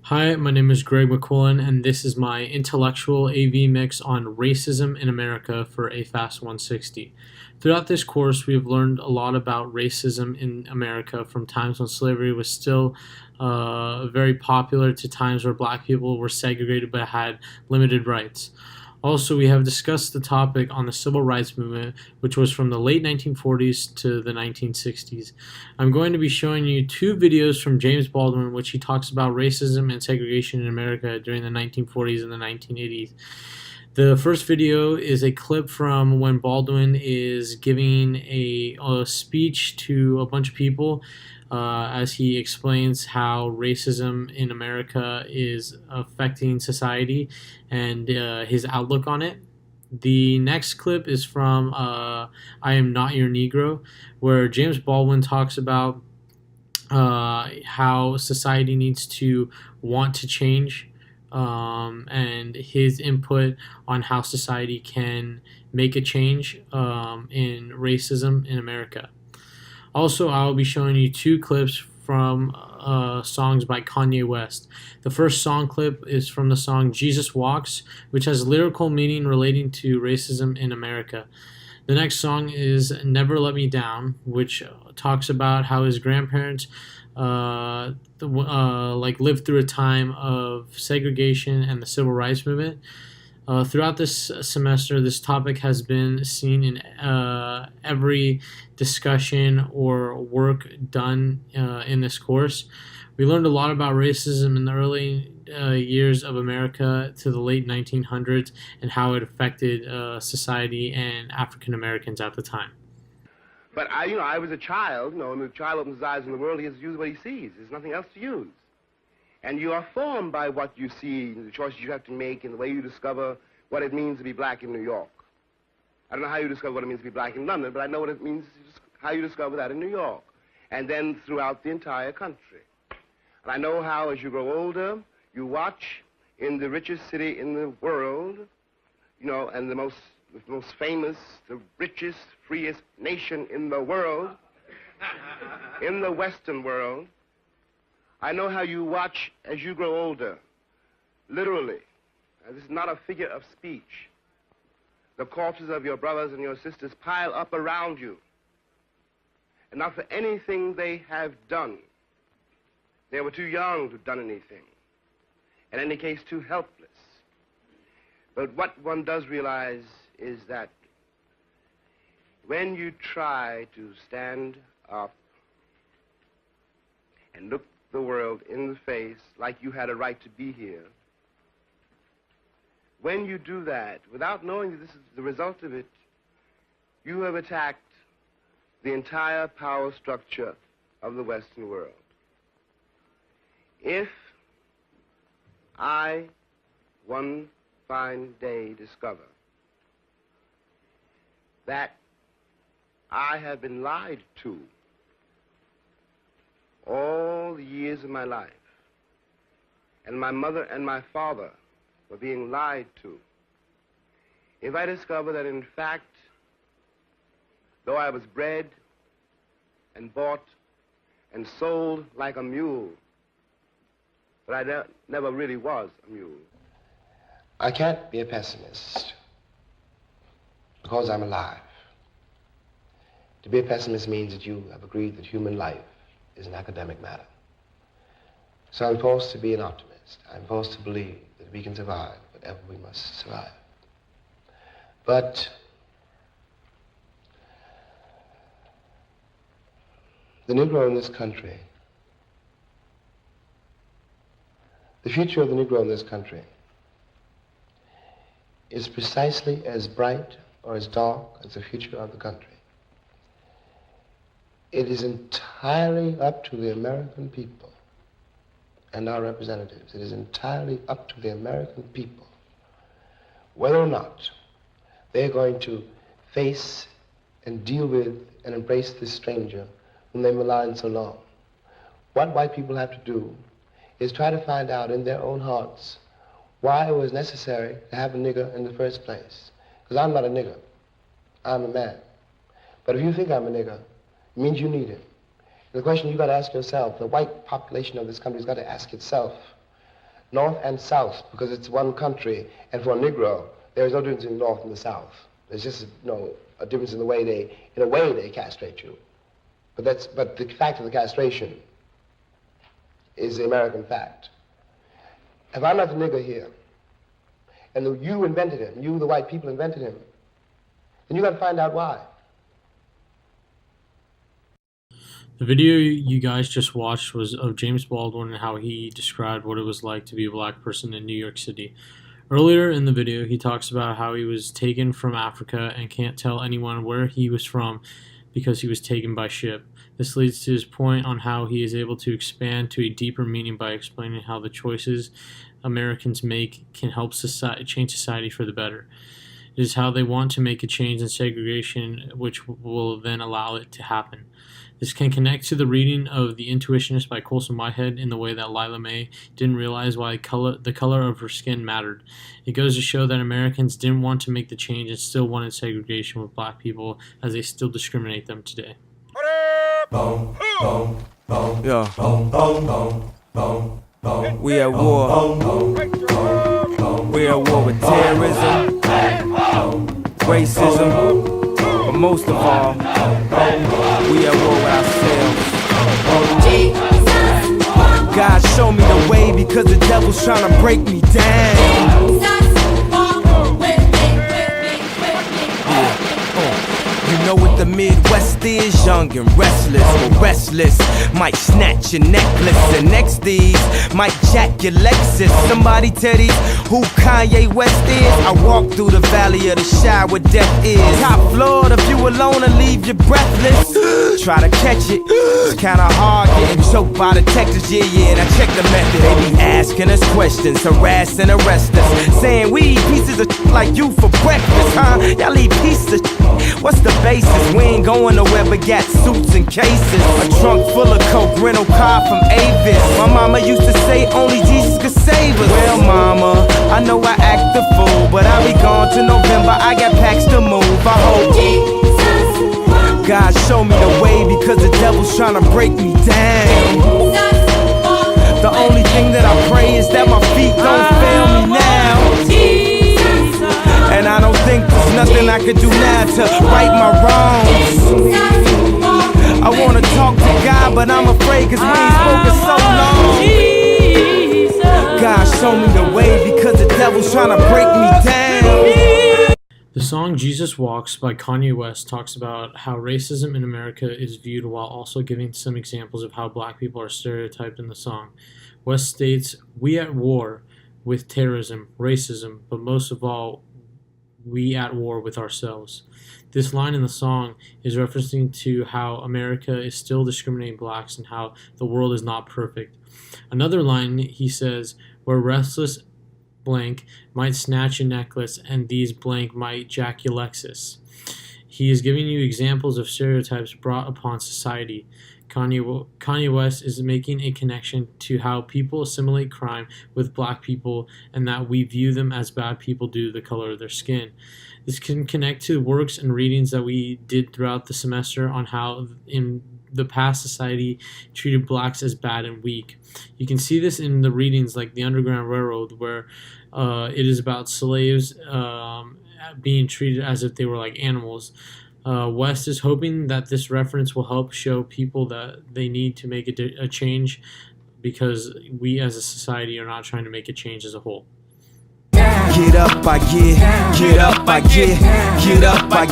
Hi, my name is Greg McQuillan, and this is my intellectual AV mix on racism in America for AFAS 160. Throughout this course, we've learned a lot about racism in America from times when slavery was still very popular to times where black people were segregated but had limited rights. Also, we have discussed the topic on the civil rights movement, which was from the late 1940s to the 1960s. I'm going to be showing you two videos from James Baldwin, in which he talks about racism and segregation in America during the 1940s and the 1980s. The first video is a clip from when Baldwin is giving a speech to a bunch of people as he explains how racism in America is affecting society and his outlook on it. The next clip is from I Am Not Your Negro, where James Baldwin talks about how society needs to want to change and his input on how society can make a change in racism in America. Also, I'll be showing you two clips from songs by Kanye West. The first song clip is from the song Jesus Walks, which has lyrical meaning relating to racism in America. The next song is Never Let Me Down, which talks about how his grandparents lived through a time of segregation and the civil rights movement. Throughout this semester, this topic has been seen in every discussion or work done in this course. We learned a lot about racism in the early years of America to the late 1900s and how it affected society and African Americans at the time. But I was a child, when the child opens his eyes in the world, he has to use what he sees. There's nothing else to use. And you are formed by what you see, the choices you have to make, and the way you discover what it means to be black in New York. I don't know how you discover what it means to be black in London, but I know what it means, how you discover that in New York, and then throughout the entire country. And I know how, as you grow older, you watch in the richest city in the world, and the most famous, the richest, freest nation in the world, in the Western world. I know how you watch as you grow older, literally. This is not a figure of speech. The corpses of your brothers and your sisters pile up around you, and not for anything they have done. They were too young to have done anything. In any case, too helpless. But what one does realize is that when you try to stand up and look the world in the face like you had a right to be here, when you do that, without knowing that this is the result of it, you have attacked the entire power structure of the Western world. If I, one fine day, discover that I have been lied to all the years of my life, and my mother and my father were being lied to, if I discover that, in fact, though I was bred and bought and sold like a mule, but I never really was a mule. I can't be a pessimist because I'm alive. To be a pessimist means that you have agreed that human life is an academic matter. So I'm forced to be an optimist. I'm forced to believe that we can survive whatever we must survive. But the Negro in this country, the future of the Negro in this country is precisely as bright or as dark as the future of the country. It is entirely up to the American people and our representatives. It is entirely up to the American people whether or not they're going to face and deal with and embrace this stranger whom they've maligned so long. What white people have to do is try to find out in their own hearts why it was necessary to have a nigger in the first place. Because I'm not a nigger. I'm a man. But if you think I'm a nigger, it means you need it. The question you've got to ask yourself, the white population of this country has got to ask itself, North and South, because it's one country, and for a Negro, there is no difference in the North and the South. There's just a difference in the way they castrate you. But the fact of the castration is the American fact. If I'm not the nigger here, and you invented him, you, the white people, invented him, then you got to find out why. The video you guys just watched was of James Baldwin and how he described what it was like to be a black person in New York City. Earlier in the video, he talks about how he was taken from Africa and can't tell anyone where he was from because he was taken by ship. This leads to his point on how he is able to expand to a deeper meaning by explaining how the choices Americans make can help change society for the better. It is how they want to make a change in segregation, which will then allow it to happen. This can connect to the reading of The Intuitionist by Colson Whitehead in the way that Lila Mae didn't realize why the color of her skin mattered. It goes to show that Americans didn't want to make the change and still wanted segregation with black people, as they still discriminate them today. Yeah. We at war. We at war with terrorism, racism, but most of all, we at war with ourselves. God show me the way because the devil's trying to break me down. You know what the Midwest is, young and restless, but restless might snatch your necklace, and next these might jack your Lexus. Somebody tell these who Kanye West is. I walk through the valley of the shadow where death is. Top floor, the view alone and leave you breathless. Try to catch it, it's kinda hard getting choked by detectives. Yeah, and I check the method. They be asking us questions, harass and arrest us, saying we eat pieces of like you for breakfast, huh? Y'all eat pieces of what's the basis? We ain't going nowhere but got suits and cases. A trunk full of coke, rental car from Avis. My mama used to say only Jesus could save us. Well, mama, I know I act the fool, but I'll be gone to November. I got packs to move. I hope God show me the way because the devil's trying to break me down. The only thing that I pray is that my feet don't fail me now. And I don't think there's nothing I could do now to right my wrongs. I wanna talk to God, but I'm afraid cause we ain't spoken so long. God show me the way because the devil's trying to break me down. The song Jesus Walks by Kanye West talks about how racism in America is viewed while also giving some examples of how black people are stereotyped in the song. West states, "We at war with terrorism, racism, but most of all, we at war with ourselves." This line in the song is referencing to how America is still discriminating blacks and how the world is not perfect. Another line, he says, "Where restless blank might snatch a necklace and these blank might jack your Lexus." He is giving you examples of stereotypes brought upon society. Kanye West is making a connection to how people assimilate crime with black people and that we view them as bad people due to the color of their skin. This can connect to works and readings that we did throughout the semester on how in the past society treated blacks as bad and weak. You can see this in the readings like the Underground Railroad, where it is about slaves being treated as if they were like animals. West is hoping that this reference will help show people that they need to make a change because we as a society are not trying to make a change as a whole. Get up, I get up, I get up, I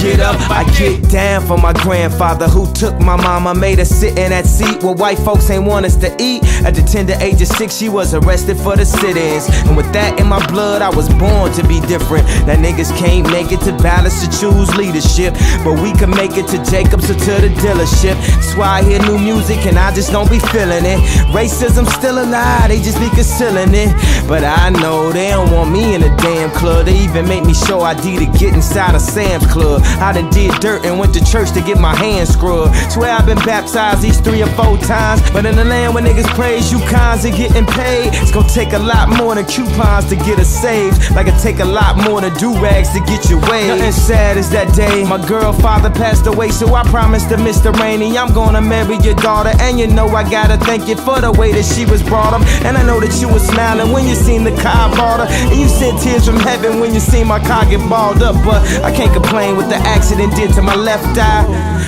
get up, I get down for my grandfather who took my mama, made her sit in that seat where white folks ain't want us to eat. At the tender age of 6, she was arrested for the sit-ins, and with that in my blood, I was born to be different. Now niggas can't make it to balance to choose leadership, but we can make it to Jacobs or to the dealership. That's why I hear new music and I just don't be feeling it. Racism's still alive, they just be concealing it, but I know they don't want want me in a damn club. They even make me show ID to get inside a Sam's Club. I done did dirt and went to church to get my hands scrubbed. Swear I've been baptized these 3 or 4 times. But in the land where niggas praise you cons and getting paid, it's gonna take a lot more than coupons to get us saved. Like it take a lot more than do-rags to get your way. Nothing sad as that day my girl father passed away, so I promised to Mr. Rainey I'm gonna marry your daughter. And you know I gotta thank you for the way that she was brought up. And I know that you was smiling when you seen the car bought her, and you sent tears from heaven when you seen my car get balled up. But I can't complain what the accident did to my left eye,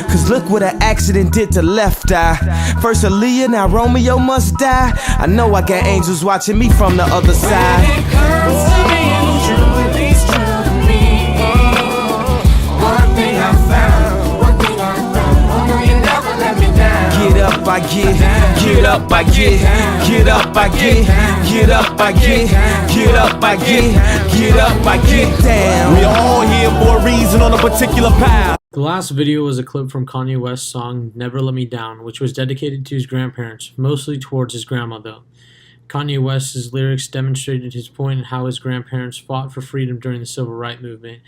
cause look what an accident did to left eye. First Aaliyah, now Romeo must die. I know I got angels watching me from the other side. When it comes to being true, it's true to me. One thing I found, oh no, you never let me down. Get up, I get up, I get up, I get up, I get up, I get up, I get down. We all here for a reason on a particular path. The last video was a clip from Kanye West's song Never Let Me Down, which was dedicated to his grandparents, mostly towards his grandma though. Kanye West's lyrics demonstrated his point in how his grandparents fought for freedom during the civil rights movement.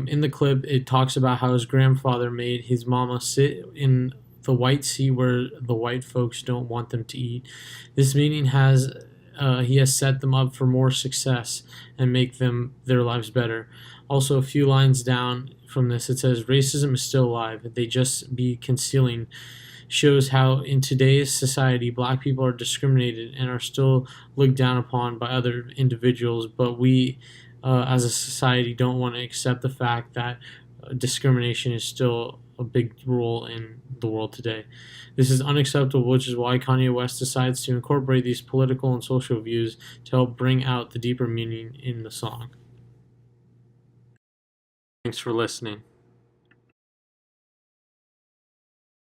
In the clip, it talks about how his grandfather made his mama sit in the white seat where the white folks don't want them to eat. This meaning he has set them up for more success and make their lives better. Also, a few lines down from this, it says, racism is still alive. They just be concealing. Shows how in today's society, black people are discriminated and are still looked down upon by other individuals, but we as a society don't want to accept the fact that discrimination is still a big role in the world today. This is unacceptable, which is why Kanye West decides to incorporate these political and social views to help bring out the deeper meaning in the song. Thanks for listening.